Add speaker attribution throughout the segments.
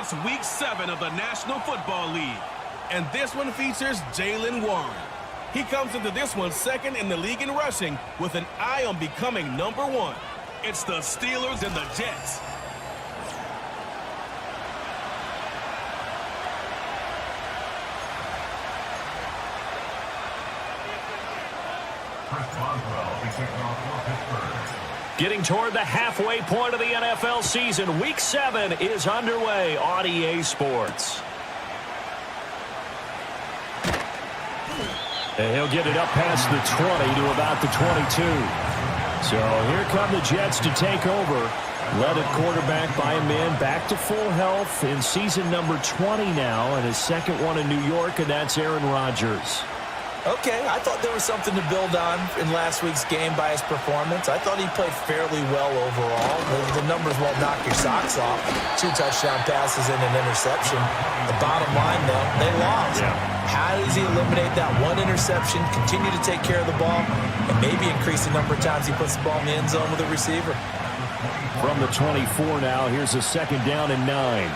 Speaker 1: It's Week 7 of the National Football League, and this one features Jaylen Warren. He comes into this one second in the league in rushing with an eye on becoming #1. It's the Steelers and the Jets.
Speaker 2: Getting toward the halfway point of the NFL season, Week 7 is underway on EA Sports. And he'll get it up past the 20 to about the 22. So here come the Jets to take over. Led at quarterback by a man back to full health in season number 20 now, and his second one in New York, and that's Aaron Rodgers.
Speaker 3: Okay, I thought there was something to build on in last week's game by his performance. I thought he played fairly well overall. The numbers won't knock your socks off. 2 touchdown passes and an interception. The bottom line, though, they lost. How does he eliminate that one interception, continue to take care of the ball, and maybe increase the number of times he puts the ball in the end zone with a receiver?
Speaker 2: From the 24 now, here's a 2nd down and 9.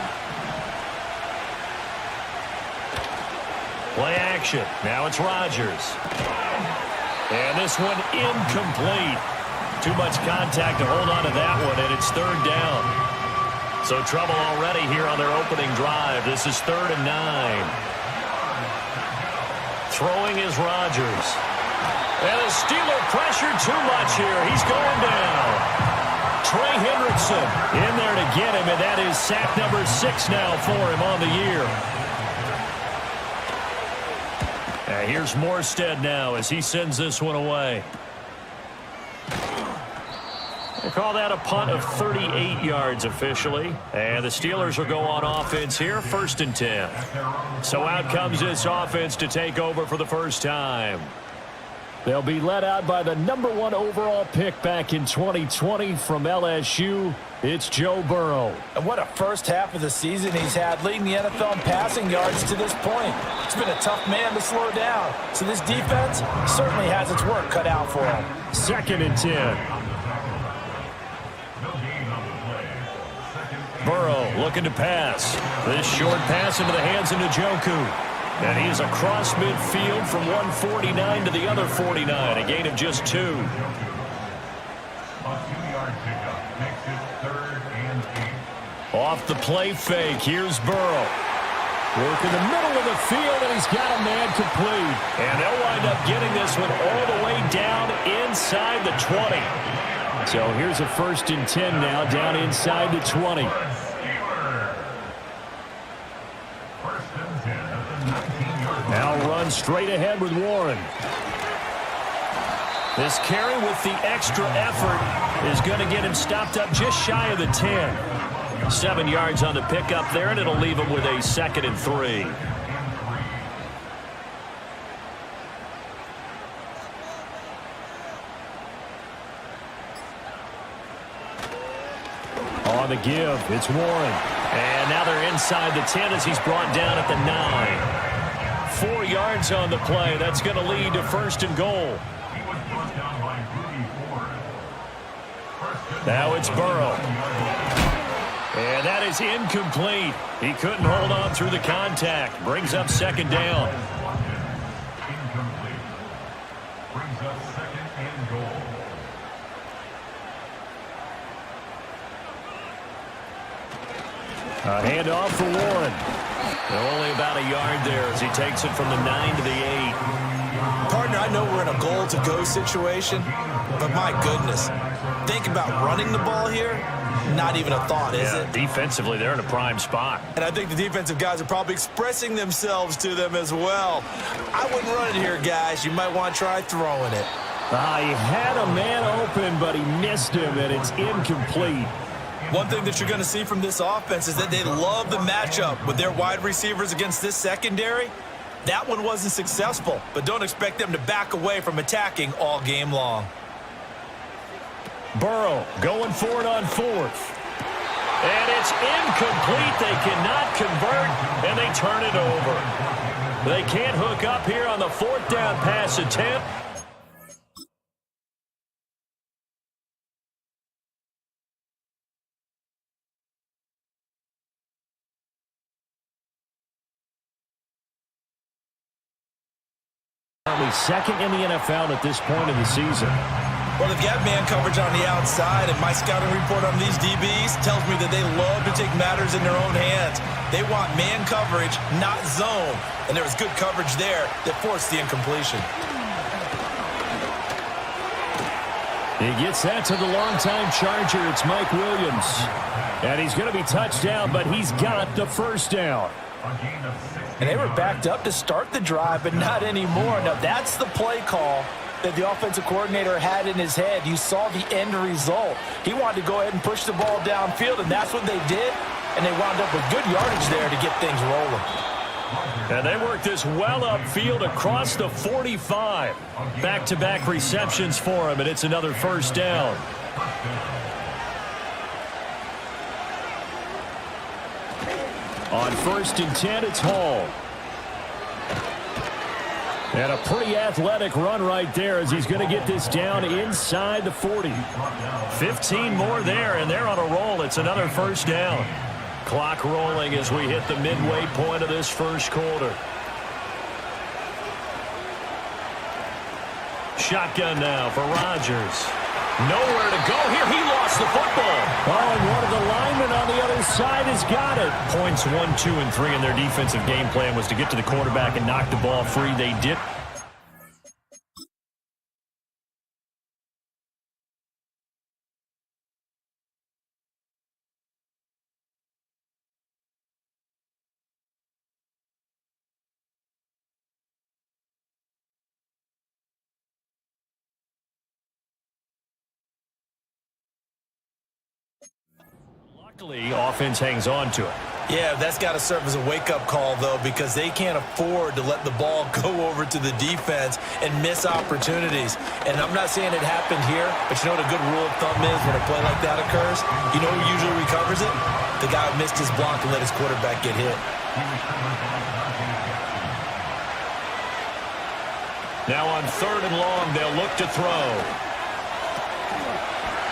Speaker 2: Play action. Now it's Rodgers. And this one incomplete. Too much contact to hold on to that one, and it's 3rd down. So trouble already here on their opening drive. This is 3rd and 9. Throwing is Rodgers. And the Steeler pressure too much here. He's going down. Trey Hendrickson in there to get him, and that is sack number 6 now for him on the year. Here's Morstead now as he sends this one away. They call that a punt of 38 yards officially. And the Steelers will go on offense here, 1st and 10. So out comes this offense to take over for the first time. They'll be led out by the #1 overall pick back in 2020 from LSU. It's Joe Burrow.
Speaker 3: And what a first half of the season he's had, leading the NFL in passing yards to this point. It's been a tough man to slow down. So this defense certainly has its work cut out for him.
Speaker 2: 2nd and 10. Burrow looking to pass. This short pass into the hands of Njoku. And he is across midfield from 149 to the other 49, a gain of just 2. Off the play fake, here's Burrow. Work in the middle of the field, and he's got a man complete. And they'll wind up getting this one all the way down inside the 20. So here's a 1st and 10 now, down inside the 20. Now run straight ahead with Warren. This carry with the extra effort is going to get him stopped up just shy of the 10. 7 yards on the pickup there, and it'll leave him with a 2nd and 3. On the give, it's Warren. And now they're inside the 10 as he's brought down at the 9. 4 yards on the play. That's going to lead to 1st and goal. Now it's Burrow. And that is incomplete. He couldn't hold on through the contact. Brings up 2nd down.
Speaker 4: Brings up 2nd and goal.
Speaker 2: A handoff for Warren. Only about a yard there as he takes it from the 9 to the 8.
Speaker 3: Partner, I know we're in a goal-to-go situation, but my goodness, think about running the ball here. Not even a thought, is it?
Speaker 2: Defensively, they're in a prime spot.
Speaker 3: And I think the defensive guys are probably expressing themselves to them as well. I wouldn't run it here, guys. You might want to try throwing it.
Speaker 2: He had a man open, but he missed him, and it's incomplete.
Speaker 3: One thing that you're going to see from this offense is that they love the matchup with their wide receivers against this secondary. That one wasn't successful, but don't expect them to back away from attacking all game long.
Speaker 2: Burrow going for it on 4th. And it's incomplete. They cannot convert, and they turn it over. They can't hook up here on the 4th down pass attempt. Currently second in the NFL at this point of the season.
Speaker 3: Well, they've got man coverage on the outside, and my scouting report on these DBs tells me that they love to take matters in their own hands. They want man coverage, not zone. And there was good coverage there that forced the incompletion.
Speaker 2: He gets that to the longtime Charger. It's Mike Williams. And he's going to be touched down, but he's got the first down.
Speaker 3: And they were backed up to start the drive, but not anymore. Now, that's the play call that the offensive coordinator had in his head. You saw the end result. He wanted to go ahead and push the ball downfield, and that's what they did. And they wound up with good yardage there to get things rolling.
Speaker 2: And they worked this well upfield across the 45. Back-to-back receptions for him, and it's another first down. On 1st and 10, it's Hall. And a pretty athletic run right there as he's going to get this down inside the 40. 15 more there, and they're on a roll. It's another first down. Clock rolling as we hit the midway point of this first quarter. Shotgun now for Rodgers. Nowhere to go here. He lost the football. Oh, and one of the linemen on the other side has got it. Points 1, 2, and 3 in their defensive game plan was to get to the quarterback and knock the ball free. They did. Luckily, offense hangs on to it.
Speaker 3: Yeah, that's got to serve as a wake-up call, though, because they can't afford to let the ball go over to the defense and miss opportunities. And I'm not saying it happened here, but you know what a good rule of thumb is when a play like that occurs? You know who usually recovers it? The guy who missed his block and let his quarterback get hit.
Speaker 2: Now on 3rd and long, they'll look to throw.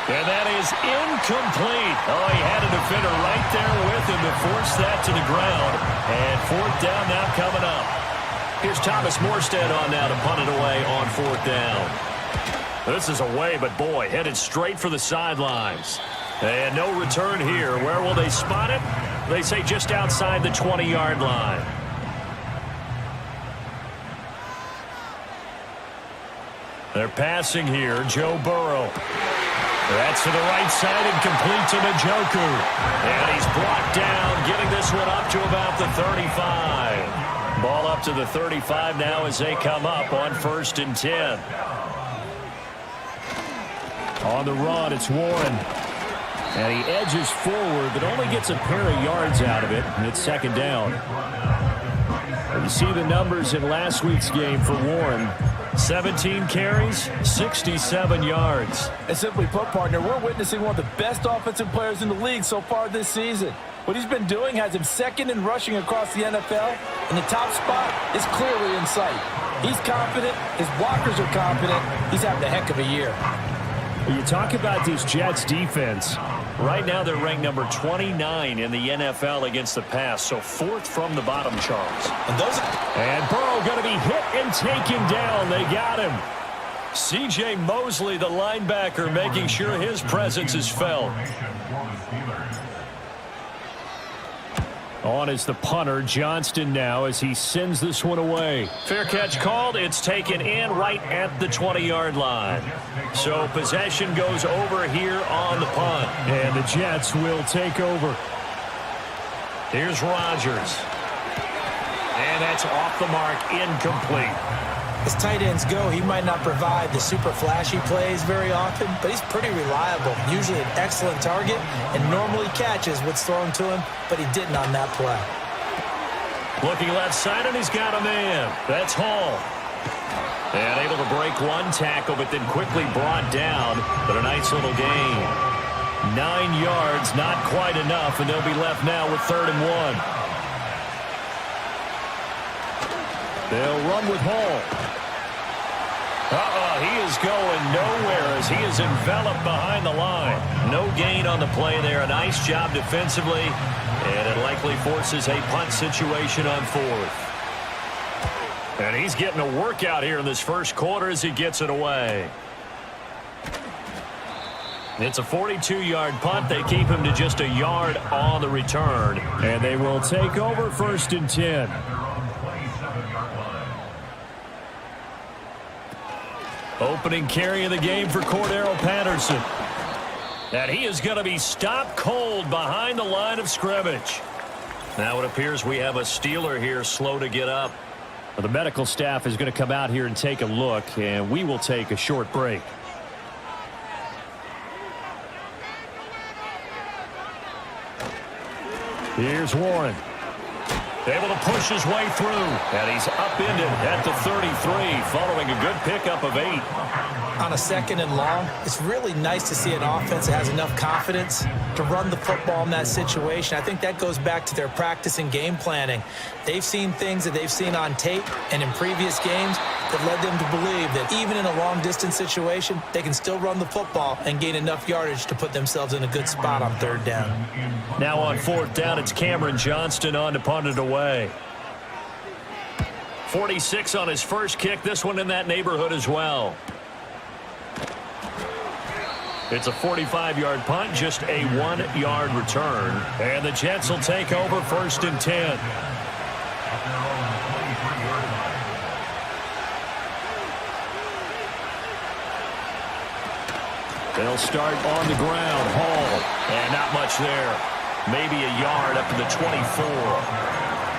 Speaker 2: And that is incomplete. Oh, he had a defender right there with him to force that to the ground. And 4th down now coming up. Here's Thomas Morstead on now to punt it away on 4th down. This is away, but boy, headed straight for the sidelines. And no return here. Where will they spot it? They say just outside the 20-yard line. They're passing here. Joe Burrow. That's to the right side and complete to Njoku. And he's brought down, getting this one up to about the 35. Ball up to the 35 now as they come up on 1st and 10. On the run, it's Warren. And he edges forward, but only gets a pair of yards out of it, and it's 2nd down. You see the numbers in last week's game for Warren. 17 carries, 67 yards.
Speaker 3: And simply put, partner, we're witnessing one of the best offensive players in the league so far this season. What he's been doing has him 2nd in rushing across the NFL, and the top spot is clearly in sight. He's confident. His blockers are confident. He's having a heck of a year.
Speaker 2: You talk about this Jets defense. Right now they're ranked number 29 in the NFL against the pass, so 4th from the bottom, Charles. And Burrow going to be hit and taken down. They got him. C.J. Mosley, the linebacker, making sure his presence is felt. On is the punter, Johnston, now as he sends this one away. Fair catch called. It's taken in right at the 20-yard line. So possession goes over here on the punt. And the Jets will take over. Here's Rodgers. And that's off the mark, incomplete.
Speaker 3: As tight ends go, he might not provide the super flashy plays very often, but he's pretty reliable, usually an excellent target, and normally catches what's thrown to him, but he didn't on that play.
Speaker 2: Looking left side, and he's got a man. That's Hall. And able to break one tackle, but then quickly brought down, but a nice little gain. 9 yards, not quite enough, and they'll be left now with 3rd and 1. They'll run with Hall. He is going nowhere as he is enveloped behind the line. No gain on the play there. A nice job defensively, and it likely forces a punt situation on 4th. And he's getting a workout here in this first quarter as he gets it away. It's a 42-yard punt. They keep him to just a yard on the return. And they will take over 1st and 10. Opening carry of the game for Cordero Patterson. And he is going to be stopped cold behind the line of scrimmage. Now it appears we have a Steeler here slow to get up. Well, the medical staff is going to come out here and take a look, and we will take a short break. Here's Warren. Able to push his way through. And he's upended at the 33 following a good pickup of 8.
Speaker 3: On a 2nd and long, it's really nice to see an offense that has enough confidence to run the football in that situation. I think that goes back to their practice and game planning. They've seen things that they've seen on tape and in previous games that led them to believe that even in a long-distance situation, they can still run the football and gain enough yardage to put themselves in a good spot on 3rd down.
Speaker 2: Now on 4th down, it's Cameron Johnston on to punt it away. 46 on his first kick. This one in that neighborhood as well. It's a 45-yard punt, just a 1-yard return. And the Jets will take over 1st and 10. They'll start on the ground. Hall. And not much there. Maybe a yard up to the 24.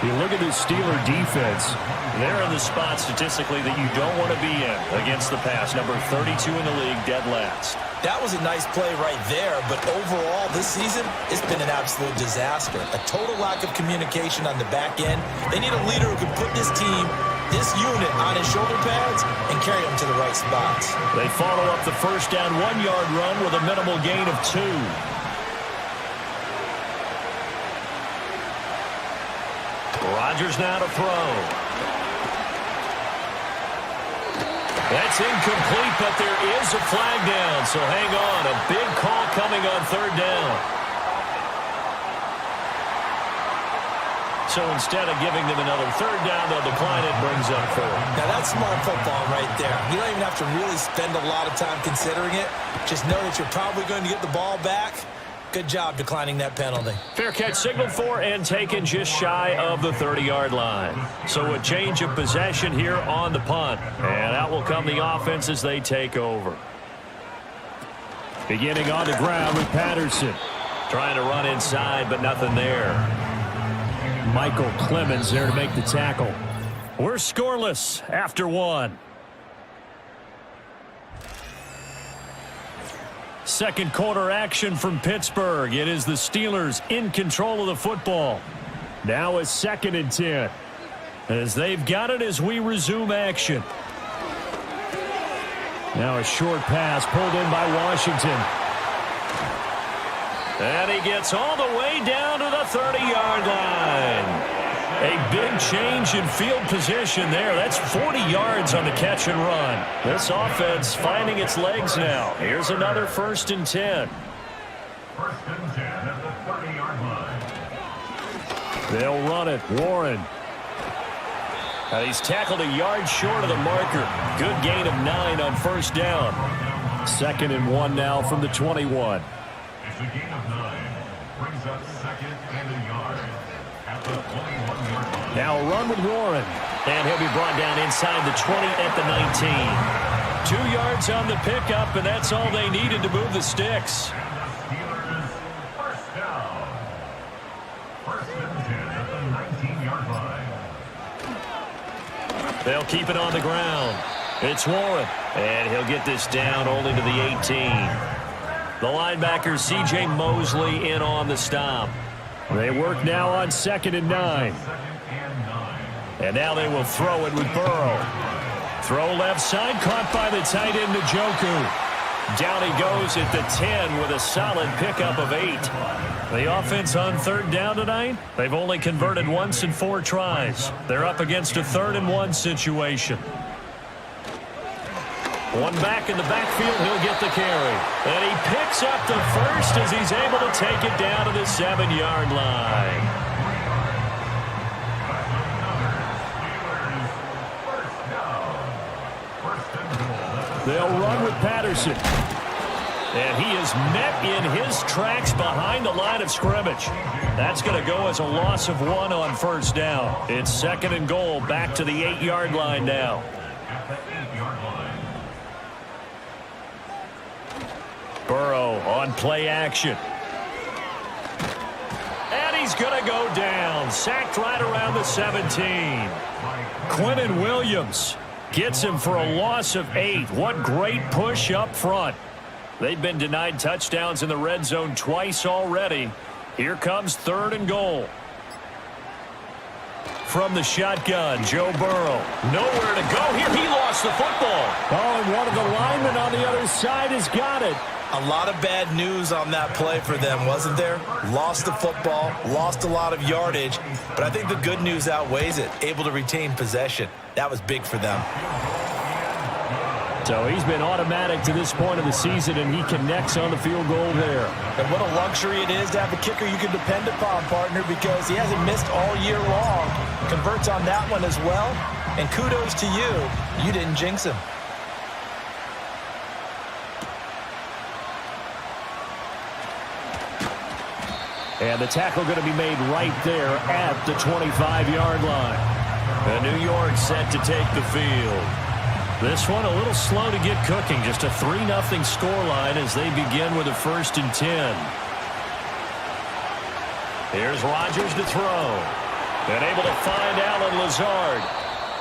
Speaker 2: You look at this Steeler defense. They're in the spot statistically that you don't want to be in against the pass. Number 32 in the league, dead last.
Speaker 3: That was a nice play right there, but overall this season, it's been an absolute disaster. A total lack of communication on the back end. They need a leader who can put this team, this unit, on his shoulder pads and carry them to the right spots.
Speaker 2: They follow up the first down 1-yard run with a minimal gain of 2. Rodgers now to throw. That's incomplete, but there is a flag down, so hang on. A big call coming on 3rd down. So instead of giving them another 3rd down, they'll decline it, brings up 4.
Speaker 3: Now that's smart football right there. You don't even have to really spend a lot of time considering it. Just know that you're probably going to get the ball back. Good job declining that penalty.
Speaker 2: Fair catch signaled for and taken just shy of the 30-yard line. So a change of possession here on the punt. And out will come the offense as they take over. Beginning on the ground with Patterson. Trying to run inside, but nothing there. Michael Clemens there to make the tackle. We're scoreless after 1. Second quarter action from Pittsburgh. It is the Steelers in control of the football. Now it's 2nd and 10. As they've got it as we resume action. Now a short pass pulled in by Washington. And he gets all the way down to the 30-yard line. A big change in field position there. That's 40 yards on the catch and run. This offense finding its legs now. Here's another 1st and 10.
Speaker 4: 1st and 10 at the 30-yard line.
Speaker 2: They'll run it. Warren. He's tackled a yard short of the marker. Good gain of 9 on 1st down. 2nd and 1 now from the 21.
Speaker 4: It's a gain of 9. Brings up 2nd and a yard at the 21-yard line.
Speaker 2: Now a run with Warren. And he'll be brought down inside the 20 at the 19. 2 yards on the pickup, and that's all they needed to move the sticks.
Speaker 4: And the Steelers first down. 1st and 10 at the 19-yard line.
Speaker 2: They'll keep it on the ground. It's Warren. And he'll get this down only to the 18. The linebacker, C.J. Mosley, in on the stop. They work now on 2nd and 9. And now they will throw it with Burrow. Throw left side, caught by the tight end, Njoku. Down he goes at the 10 with a solid pickup of 8. The offense on 3rd down tonight, they've only converted once in 4 tries. They're up against a 3rd and 1 situation. One back in the backfield, he'll get the carry. And he picks up the first as he's able to take it down to the 7-yard line. They'll run with Patterson. And he is met in his tracks behind the line of scrimmage. That's going to go as a loss of 1 on first down. It's 2nd and goal, back to the 8-yard line now.
Speaker 4: At the 8-yard line.
Speaker 2: Burrow on play action. And he's going to go down. Sacked right around the 17. Quinnen Williams gets him for a loss of 8. What great push up front. They've been denied touchdowns in the red zone twice already. Here comes 3rd and goal. From the shotgun, Joe Burrow. Nowhere to go here. He lost the football. Oh, and one of the linemen on the other side has got it.
Speaker 3: A lot of bad news on that play for them, wasn't there? Lost the football, lost a lot of yardage, but I think the good news outweighs it. Able to retain possession. That was big for them.
Speaker 2: So he's been automatic to this point of the season, and he connects on the field goal there.
Speaker 3: And what a luxury it is to have a kicker you can depend upon, partner, because he hasn't missed all year long. Converts on that one as well. And kudos to you. You didn't jinx him.
Speaker 2: And the tackle going to be made right there at the 25-yard line. And New York set to take the field. This one a little slow to get cooking. Just a 3-0 scoreline as they begin with a 1st and 10. Here's Rodgers to throw. And able to find Allen Lazard.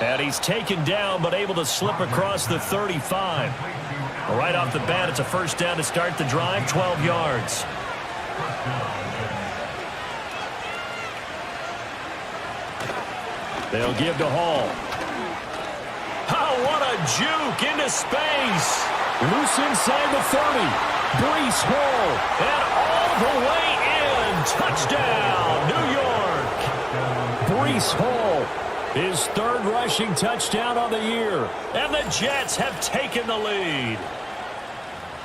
Speaker 2: And he's taken down but able to slip across the 35. Right off the bat, it's a 1st down to start the drive, 12 yards. They'll give to Hall. Oh, what a juke into space. Loose inside the 30. Breece Hall. And all the way in. Touchdown, New York. Breece Hall, his 3rd rushing touchdown on the year. And the Jets have taken the lead.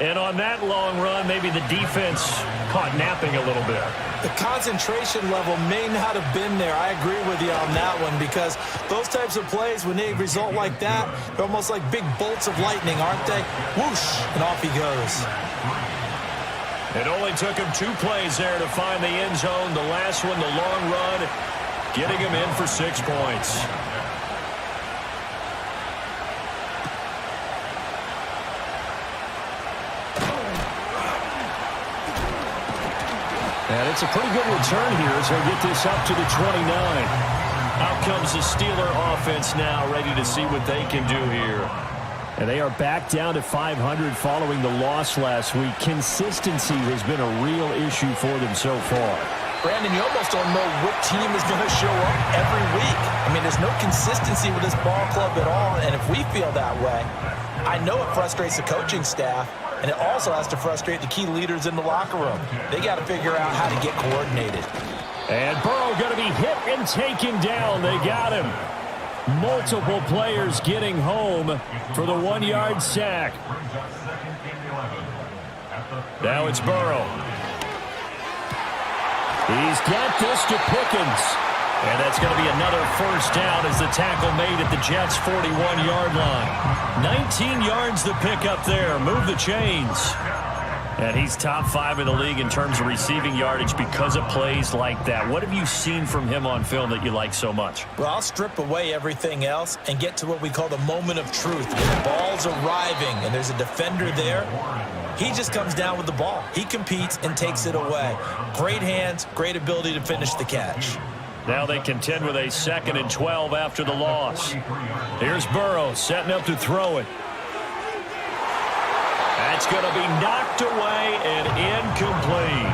Speaker 2: And on that long run, maybe the defense caught napping a little bit.
Speaker 3: The concentration level may not have been there. I agree with you on that one because those types of plays, when they result like that, they're almost like big bolts of lightning, aren't they? Whoosh, and off he goes.
Speaker 2: It only took him 2 plays there to find the end zone. The last one, the long run, getting him in for 6 points. And it's a pretty good return here as they get this up to the 29. Out comes the Steeler offense now, ready to see what they can do here. And they are back down to 500 following the loss last week. Consistency has been a real issue for them so far.
Speaker 3: Brandon, you almost don't know what team is going to show up every week. I mean, there's no consistency with this ball club at all, and if we feel that way, I know it frustrates the coaching staff, and it also has to frustrate the key leaders in the locker room. They got to figure out how to get coordinated.
Speaker 2: And Burrow going to be hit and taken down. They got him. Multiple players getting home for the 1-yard sack. Now it's Burrow. He's got this to Pickens. And that's going to be another 1st down as the tackle made at the Jets' 41-yard line. 19 yards to pick up there. Move the chains. And he's top 5 in the league in terms of receiving yardage because of plays like that. What have you seen from him on film that you like so much?
Speaker 3: Well, I'll strip away everything else and get to what we call the moment of truth. When the ball's arriving and there's a defender there, he just comes down with the ball. He competes and takes it away. Great hands, great ability to finish the catch.
Speaker 2: Now they contend with a 2nd and 12 after the loss. Here's Burrow setting up to throw it. That's going to be knocked away and incomplete.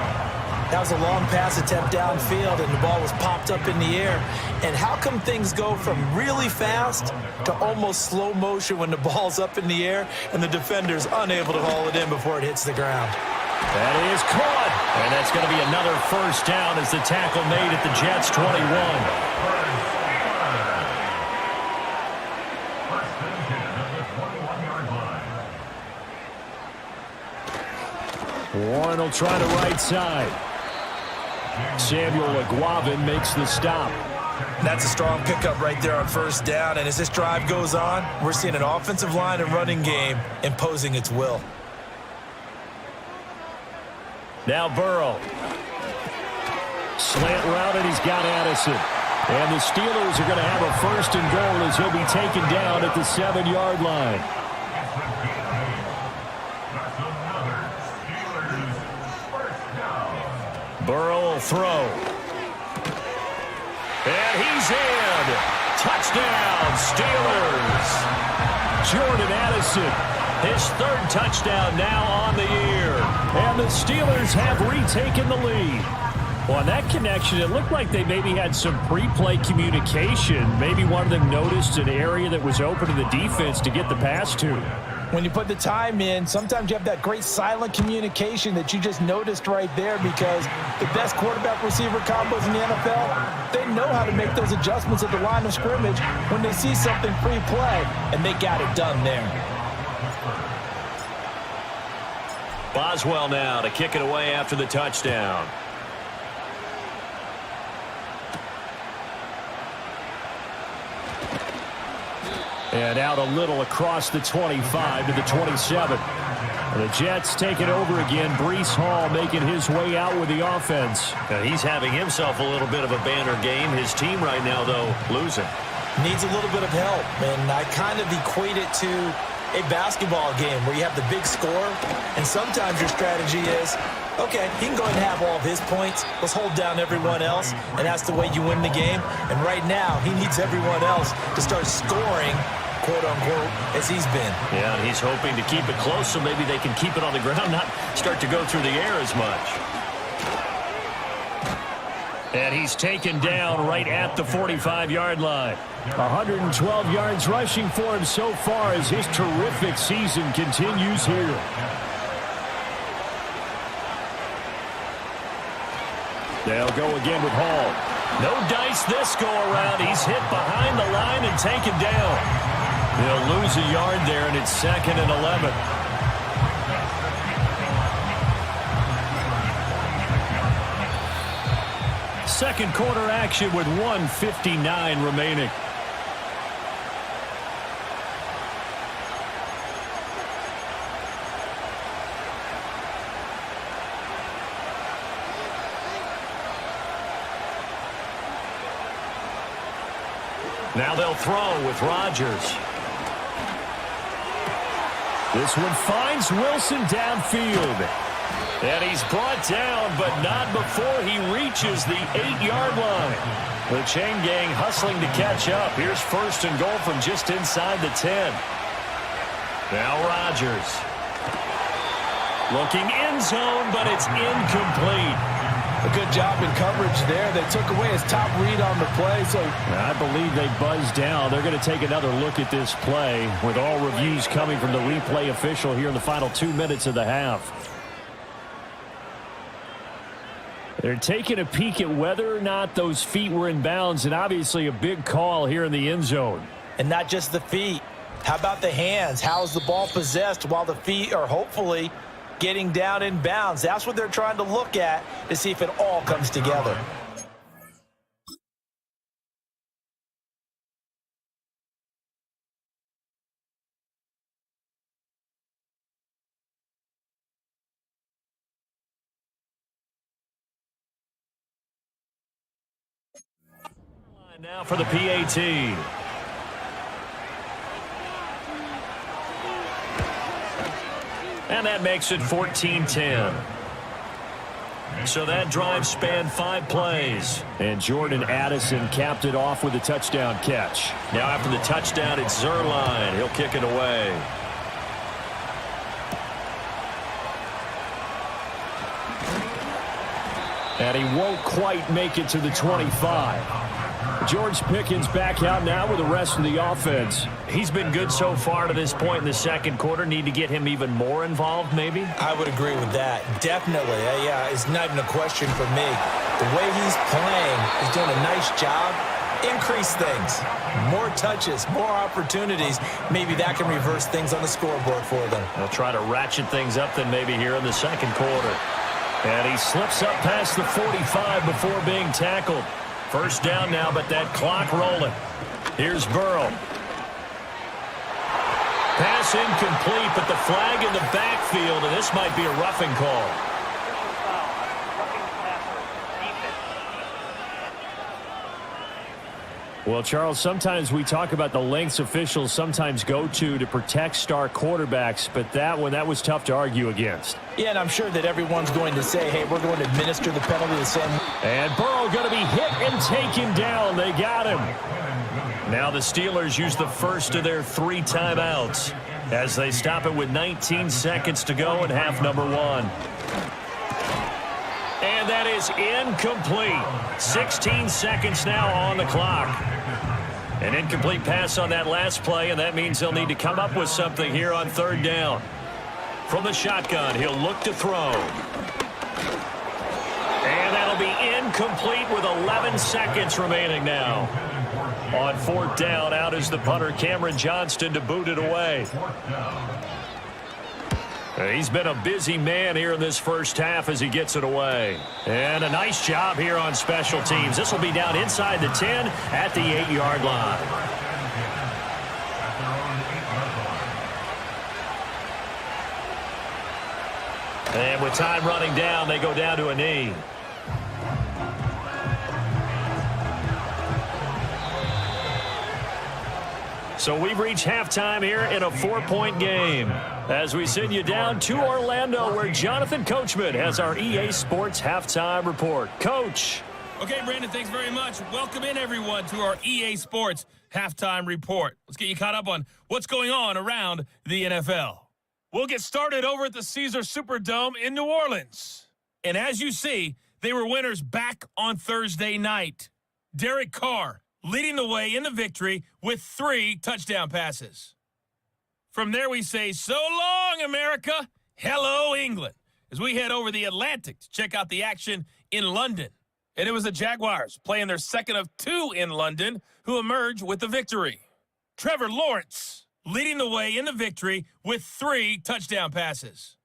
Speaker 3: That was a long pass attempt downfield, and the ball was popped up in the air. And how come things go from really fast to almost slow motion when the ball's up in the air and the defender's unable to haul it in before it hits the ground?
Speaker 2: That is caught. And that's going to be another 1st down as the tackle made at the Jets' 21. Warren will try the right side. Samuel Aguavin makes the stop.
Speaker 3: That's a strong pickup right there on first down. And as this drive goes on, we're seeing an offensive line and running game imposing its will.
Speaker 2: Now Burrow. Slant route, and he's got Addison. And the Steelers are going to have a first and goal as he'll be taken down at the 7-yard line. Burrow will throw. And he's in. Touchdown, Steelers. Jordan Addison, his third touchdown now on the year. And the Steelers have retaken the lead. Well, on that connection, it looked like they maybe had some pre-play communication. Maybe one of them noticed an area that was open to the defense to get the pass to.
Speaker 3: When you put the time in, sometimes you have that great silent communication that you just noticed right there, because the best quarterback-receiver combos in the NFL, they know how to make those adjustments at the line of scrimmage when they see something pre-play, and they got it done there.
Speaker 2: Boswell now to kick it away after the touchdown. And out a little across the 25 to the 27. And the Jets take it over again. Breece Hall making his way out with the offense. He's having himself a little bit of a banner game. His team right now, though, losing.
Speaker 3: Needs a little bit of help, and I kind of equate it to a basketball game where you have the big score, and sometimes your strategy is, okay, he can go ahead and have all of his points. Let's hold down everyone else, and that's the way you win the game. And right now, he needs everyone else to start scoring, quote-unquote, as he's been.
Speaker 2: Yeah, and he's hoping to keep it close so maybe they can keep it on the ground, not start to go through the air as much. And he's taken down right at the 45-yard line. 112 yards rushing for him so far as his terrific season continues here. They'll go again with Hall. No dice this go-around. He's hit behind the line and taken down. They'll lose a yard there, and it's 2nd and 11. Second quarter action with 1:59 remaining. Now they'll throw with Rodgers. This one finds Wilson downfield. And he's brought down, but not before he reaches the 8-yard line. The chain gang hustling to catch up. Here's first and goal from just inside the 10. Now Rodgers. Looking end zone, but it's incomplete.
Speaker 3: A good job in coverage there. They took away his top read on the play. So
Speaker 2: I believe they buzzed down. They're going to take another look at this play with all reviews coming from the replay official here in the final 2 minutes of the half. They're taking a peek at whether or not those feet were in bounds, and obviously a big call here in the end zone.
Speaker 3: And not just the feet. How about the hands? How's the ball possessed while the feet are hopefully getting down in bounds? That's what they're trying to look at to see if it all comes together.
Speaker 2: Now for the PAT. And that makes it 14-10. So that drive spanned 5 plays. And Jordan Addison capped it off with a touchdown catch. Now after the touchdown, it's Zuerlein. He'll kick it away. And he won't quite make it to the 25. George Pickens back out now with the rest of the offense. He's been good so far to this point in the second quarter. Need to get him even more involved, maybe?
Speaker 3: I would agree with that. Definitely. Yeah, it's not even a question for me. The way he's playing, he's doing a nice job. Increase things. More touches, more opportunities. Maybe that can reverse things on the scoreboard for them.
Speaker 2: They'll try to ratchet things up then maybe here in the second quarter. And he slips up past the 45 before being tackled. First down now, but that clock rolling. Here's Burrow. Pass incomplete, but the flag in the backfield, and this might be a roughing call. Well, Charles, sometimes we talk about the lengths officials sometimes go to protect star quarterbacks, but that was tough to argue against.
Speaker 3: Yeah, and I'm sure that everyone's going to say, hey, we're going to administer the penalty the same way.
Speaker 2: And Burrow going to be hit and taken down. They got him. Now the Steelers use the first of their 3 timeouts as they stop it with 19 seconds to go in half number 1. And that is incomplete. 16 seconds now on the clock. An incomplete pass on that last play, and that means they'll need to come up with something here on 3rd down. From the shotgun, he'll look to throw. And that'll be incomplete with 11 seconds remaining now. On 4th down, out is the punter, Cameron Johnston, to boot it away. He's been a busy man here in this first half as he gets it away. And a nice job here on special teams. This will be down inside the 10 at the 8-yard line. And with time running down, they go down to a knee. So we've reached halftime here in a 4-point game as we send you down to Orlando where Jonathan Coachman has our EA Sports Halftime Report. Coach.
Speaker 5: Okay, Brandon, thanks very much. Welcome in, everyone, to our EA Sports Halftime Report. Let's get you caught up on what's going on around the NFL. We'll get started over at the Caesars Superdome in New Orleans. And as you see, they were winners back on Thursday night. Derek Carr leading the way in the victory with 3 touchdown passes. From there, we say, so long, America. Hello, England, as we head over the Atlantic to check out the action in London. And it was the Jaguars playing their second of 2 in London who emerged with the victory. Trevor Lawrence leading the way in the victory with 3 touchdown passes.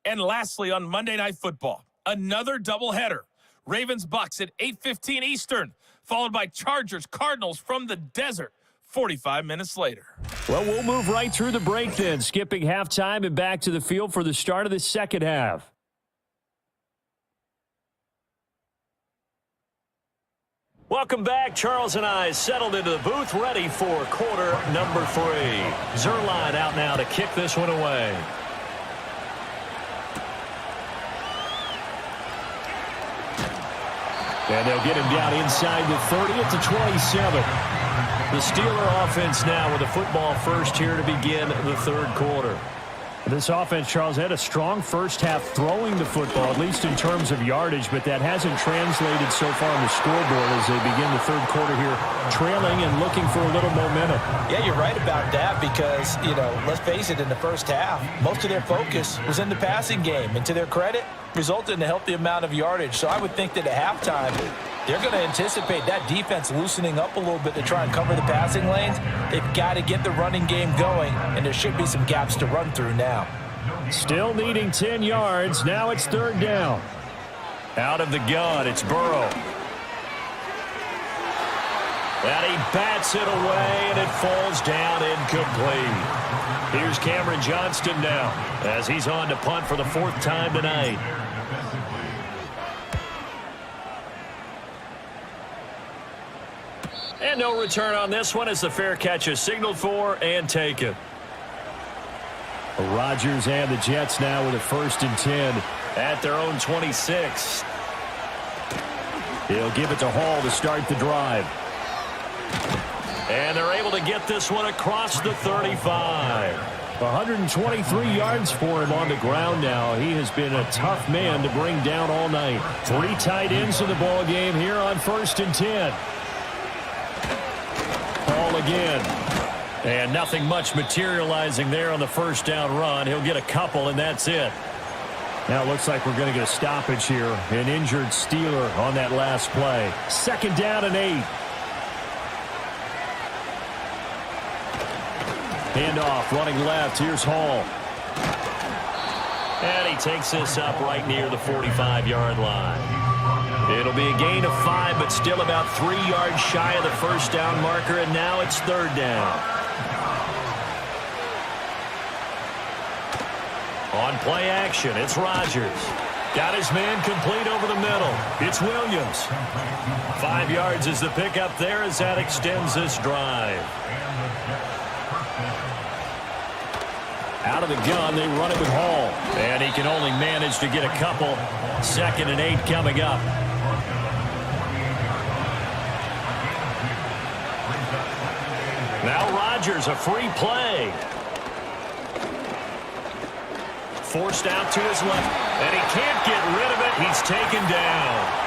Speaker 5: And lastly, on Monday Night Football, another doubleheader. Ravens-Bucks at 8:15 Eastern, followed by Chargers-Cardinals from the desert 45 minutes later.
Speaker 2: Well, we'll move right through the break then, skipping halftime and back to the field for the start of the second half. Welcome back. Charles and I settled into the booth, ready for quarter number 3. Zuerlein out now to kick this one away. And they'll get him down inside the 30 at the 27. The Steeler offense now with the football first here to begin the 3rd quarter. This offense, Charles, had a strong first half throwing the football, at least in terms of yardage, but that hasn't translated so far on the scoreboard as they begin the 3rd quarter here, trailing and looking for a little momentum.
Speaker 3: Yeah, you're right about that because, let's face it, in the first half, most of their focus was in the passing game. And to their credit, resulted in a healthy amount of yardage. So I would think that at halftime, they're going to anticipate that defense loosening up a little bit to try and cover the passing lanes. They've got to get the running game going, and there should be some gaps to run through now.
Speaker 2: Still needing 10 yards. Now it's 3rd down. Out of the gun, it's Burrow. And he bats it away, and it falls down incomplete. Here's Cameron Johnston now as he's on to punt for the 4th time tonight. And no return on this one as the fair catch is signaled for and taken. Rodgers and the Jets now with a 1st and 10 at their own 26. He'll give it to Hall to start the drive. And they're able to get this one across the 35. 123 yards for him on the ground now. He has been a tough man to bring down all night. 3 tight ends in the ball game here on 1st and 10. Hall again. And nothing much materializing there on the 1st down run. He'll get a couple, and that's it. Now it looks like we're going to get a stoppage here. An injured Steeler on that last play. 2nd down and 8. Handoff, running left. Here's Hall. And he takes this up right near the 45-yard line. It'll be a gain of 5, but still about 3 yards shy of the first down marker, and now it's third down. On play action, it's Rodgers. Got his man complete over the middle. It's Williams. 5 yards is the pickup there as that extends this drive. Out of the gun, they run it with Hall. And he can only manage to get a couple. 2nd and 8 coming up. Now Rodgers, a free play. Forced out to his left, and he can't get rid of it. He's taken down.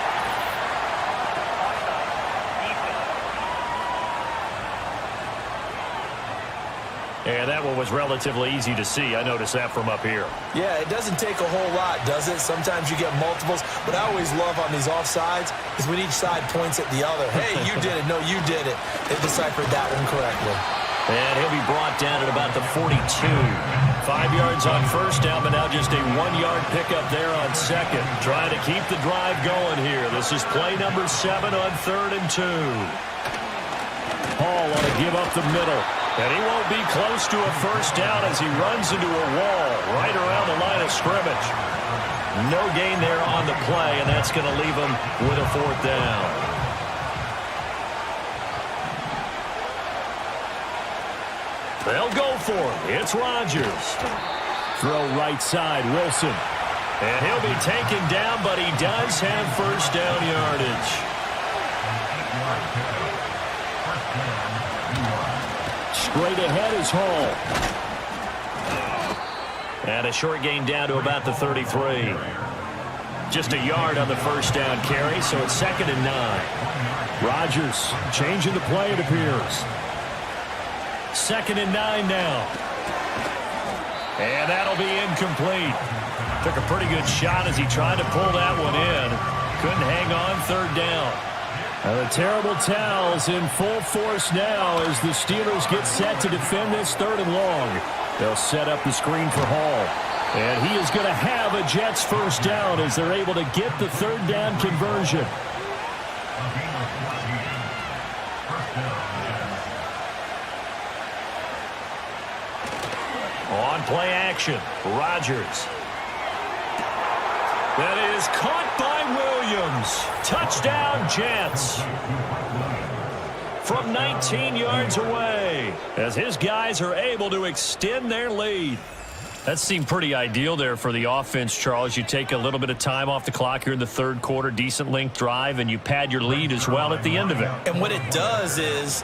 Speaker 2: And that one was relatively easy to see. I noticed that from up here.
Speaker 3: Yeah, it doesn't take a whole lot, does it? Sometimes you get multiples. What I always love on these offsides is when each side points at the other. Hey, you did it. No, you did it. They deciphered that one correctly.
Speaker 2: And he'll be brought down at about the 42. 5 yards on first down, but now just a 1-yard pickup there on second. Trying to keep the drive going here. This is play number 7 on 3rd and 2. Hall on to give up the middle. And he won't be close to a first down as he runs into a wall right around the line of scrimmage. No gain there on the play, and that's going to leave him with a 4th down. They'll go for it. It's Rodgers. Throw right side, Wilson. And he'll be taken down, but he does have first down yardage. Straight ahead is Hall. And a short gain down to about the 33. Just a yard on the first down carry, so it's 2nd and 9. Rodgers changing the play, it appears. 2nd and 9 now. And that'll be incomplete. Took a pretty good shot as he tried to pull that one in. Couldn't hang on, 3rd down. The terrible towels in full force now as the Steelers get set to defend this 3rd and long. They'll set up the screen for Hall. And he is going to have a Jets first down as they're able to get the 3rd down conversion. On play action, Rodgers. That is caught by Williams. Touchdown, Jets. From 19 yards away, as his guys are able to extend their lead. That seemed pretty ideal there for the offense, Charles. You take a little bit of time off the clock here in the 3rd quarter, decent length drive, and you pad your lead as well at the end of it.
Speaker 3: And what it does is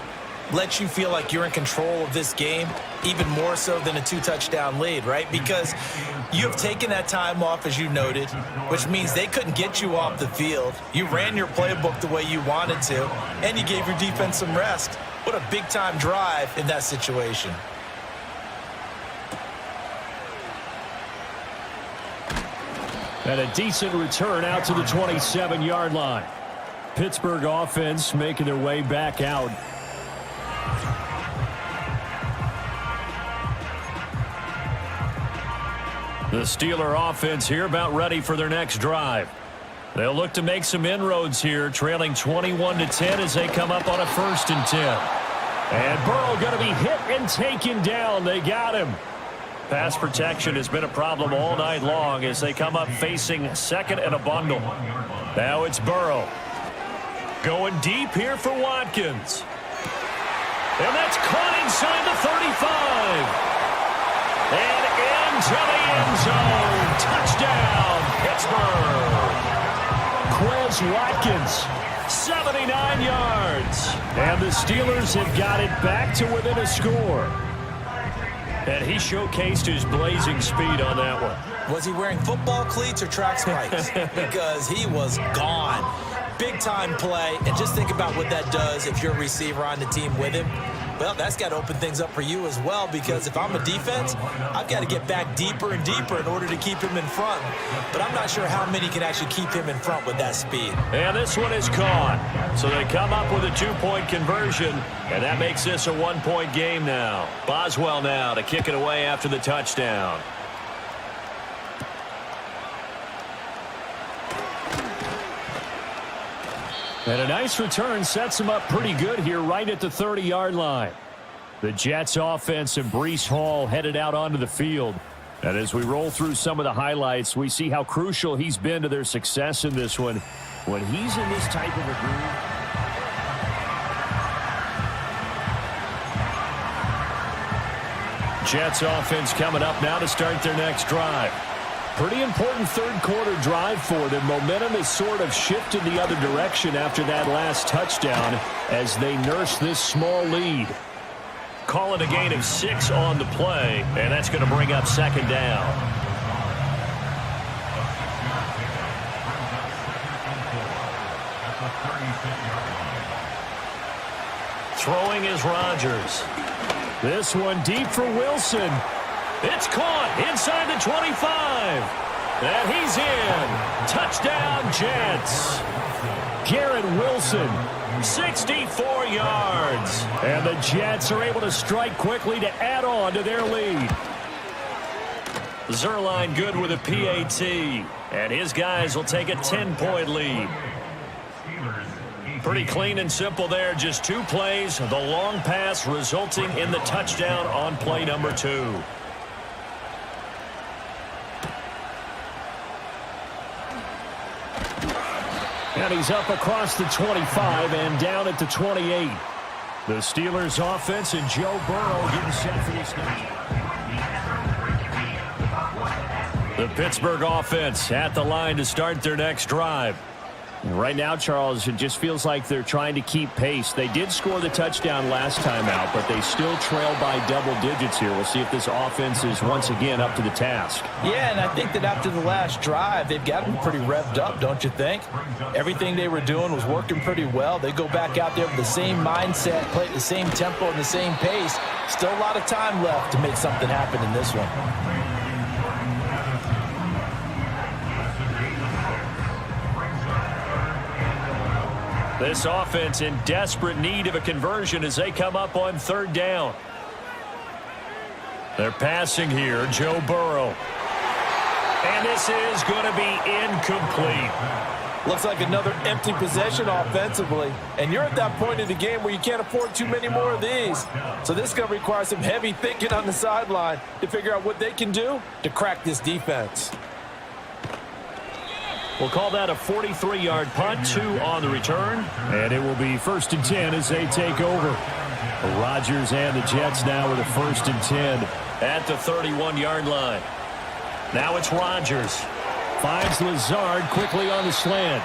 Speaker 3: let you feel like you're in control of this game, even more so than a 2-touchdown lead, right? Because you have taken that time off, as you noted, which means they couldn't get you off the field. You ran your playbook the way you wanted to, and you gave your defense some rest. What a big-time drive in that situation.
Speaker 2: And a decent return out to the 27-yard line. Pittsburgh offense making their way back out. The Steeler offense here about ready for their next drive. They'll look to make some inroads here, trailing 21-10 as they come up on a 1st and 10. And Burrow going to be hit and taken down. They got him. Pass protection has been a problem all night long as they come up facing 2nd and a bundle. Now it's Burrow. Going deep here for Watkins. And that's caught inside the 35. And into the end zone. Touchdown, Pittsburgh. Quez Watkins, 79 yards. And the Steelers have got it back to within a score. And he showcased his blazing speed on that one.
Speaker 3: Was he wearing football cleats or track spikes? Because he was gone. Big-time play. And just think about what that does if you're a receiver on the team with him. Well, that's got to open things up for you as well, because if I'm a defense, I've got to get back deeper and deeper in order to keep him in front. But I'm not sure how many can actually keep him in front with that speed.
Speaker 2: And this one is caught. So they come up with a 2-point conversion, and that makes this a 1-point game now. Boswell now to kick it away after the touchdown. And a nice return sets them up pretty good here right at the 30-yard line. The Jets offense and Breece Hall headed out onto the field. And as we roll through some of the highlights, we see how crucial he's been to their success in this one. When he's in this type of a groove. Jets offense coming up now to start their next drive. Pretty important third-quarter drive for them. Momentum has sort of shifted the other direction after that last touchdown as they nurse this small lead. Call it a gain of 6 on the play, and that's going to bring up second down. Throwing is Rodgers. This one deep for Wilson. It's caught inside the 25. And he's in. Touchdown, Jets. Garrett Wilson, 64 yards. And the Jets are able to strike quickly to add on to their lead. Zuerlein good with a PAT. And his guys will take a 10-point lead. Pretty clean and simple there. Just 2 plays. The long pass resulting in the touchdown on play number 2. And he's up across the 25 and down at the 28. The Steelers offense and Joe Burrow getting set for this game. The Pittsburgh offense at the line to start their next drive. Right now, Charles, it just feels like they're trying to keep pace. They did score the touchdown last time out, but they still trail by double digits here. We'll see if this offense is once again up to the task.
Speaker 3: Yeah, and I think that after the last drive, they've got them pretty revved up, don't you think? Everything they were doing was working pretty well. They go back out there with the same mindset, play at the same tempo and the same pace. Still a lot of time left to make something happen in this one.
Speaker 2: This offense in desperate need of a conversion as they come up on third down. They're passing here, Joe Burrow. And this is going to be incomplete.
Speaker 3: Looks like another empty possession offensively. And you're at that point in the game where you can't afford too many more of these. So this is going to require some heavy thinking on the sideline to figure out what they can do to crack this defense.
Speaker 2: We'll call that a 43-yard punt, 2 on the return. And it will be 1st and 10 as they take over. Rodgers and the Jets now with a 1st and 10 at the 31-yard line. Now it's Rodgers. Finds Lazard quickly on the slant.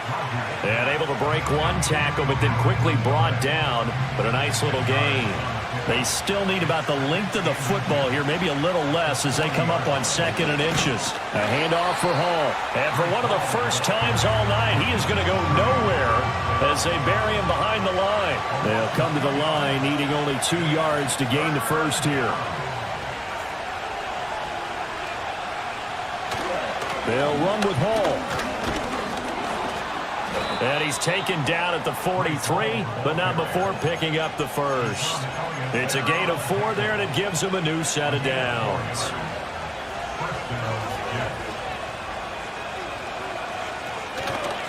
Speaker 2: And able to break 1 tackle, but then quickly brought down. But a nice little gain. They still need about the length of the football here, maybe a little less as they come up on 2nd and inches. A handoff for Hall. And for one of the first times all night, he is going to go nowhere as they bury him behind the line. They'll come to the line needing only 2 yards to gain the first here. They'll run with Hall. And he's taken down at the 43, but not before picking up the first. It's a gain of 4 there, and it gives him a new set of downs.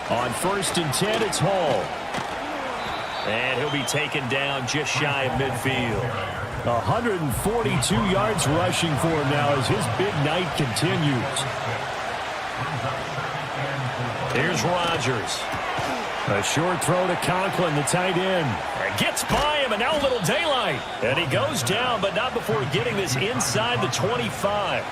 Speaker 2: On 1st and 10, it's Hall. And he'll be taken down just shy of midfield. 142 yards rushing for him now as his big night continues. Here's Rodgers. A short throw to Conklin, the tight end. Gets by him, and now a little daylight. And he goes down, but not before getting this inside the 25.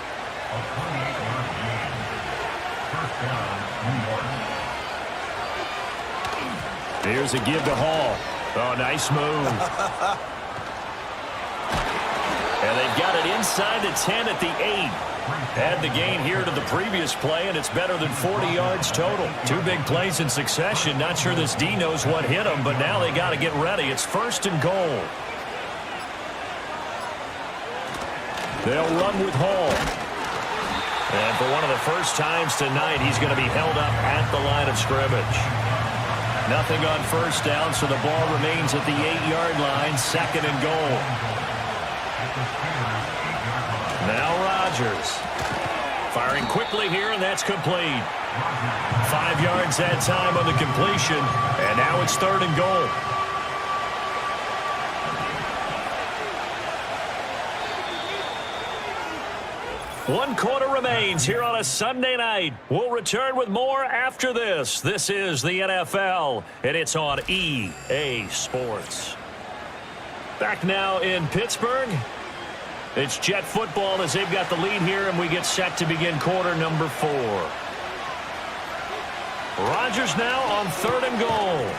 Speaker 2: Here's a give to Hall. Oh, nice move. And they've got it inside the 10 at the 8. Add the gain here to the previous play, and it's better than 40 yards total. 2 big plays in succession. Not sure this D knows what hit him, but now they got to get ready. It's 1st and goal. They'll run with Hall. And for one of the first times tonight, he's going to be held up at the line of scrimmage. Nothing on 1st down, so the ball remains at the 8-yard line, 2nd and goal. Now Rodgers. Firing quickly here, and that's complete. 5 yards that time on the completion, and now it's 3rd and goal. One quarter remains here on a Sunday night. We'll return with more after this. This is the NFL, and it's on EA Sports. Back now in Pittsburgh. It's Jet football as they've got the lead here, and we get set to begin quarter number 4. Rodgers now on 3rd and goal.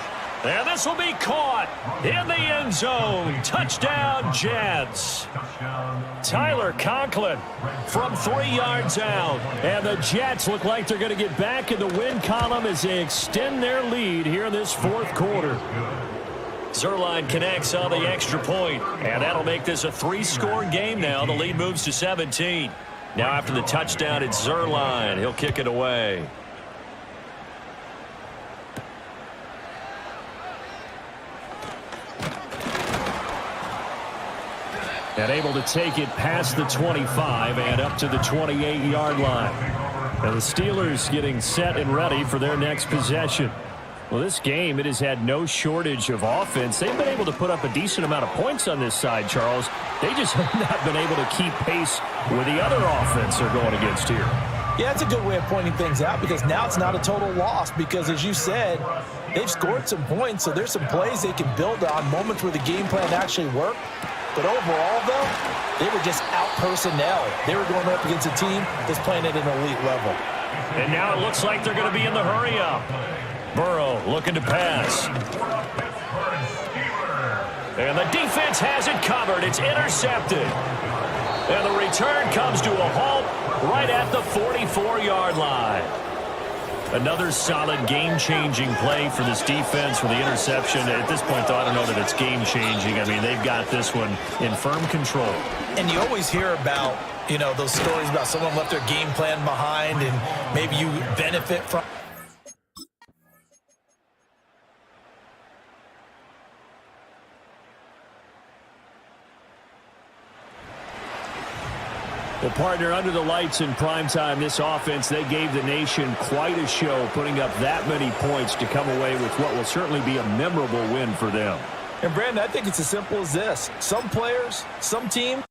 Speaker 2: And this will be caught in the end zone. Touchdown, Jets. Tyler Conklin from 3 yards out. And the Jets look like they're going to get back in the win column as they extend their lead here in this 4th quarter. Zuerlein connects on the extra point, and that'll make this a 3-score game now. The lead moves to 17. Now after the touchdown, it's Zuerlein. He'll kick it away. And able to take it past the 25 and up to the 28-yard line. And the Steelers getting set and ready for their next possession. Well, this game, it has had no shortage of offense. They've been able to put up a decent amount of points on this side, Charles. They just have not been able to keep pace with the other offense they're going against here.
Speaker 3: Yeah, it's a good way of pointing things out because now it's not a total loss because, as you said, they've scored some points, so there's some plays they can build on, moments where the game plan actually worked. But overall, though, they were just out-personnel. They were going up against a team that's playing at an elite level.
Speaker 2: And now it looks like they're going to be in the hurry-up. Burrow looking to pass. And the defense has it covered. It's intercepted. And the return comes to a halt right at the 44-yard line. Another solid game-changing play for this defense with the interception. At this point, though, I don't know that it's game-changing. I mean, they've got this one in firm control.
Speaker 3: And you always hear about, those stories about someone left their game plan behind and maybe you benefit from.
Speaker 2: Well, partner, under the lights in primetime, this offense, they gave the nation quite a show, putting up that many points to come away with what will certainly be a memorable win for them.
Speaker 3: And, Brandon, I think it's as simple as this. Some players, some teams,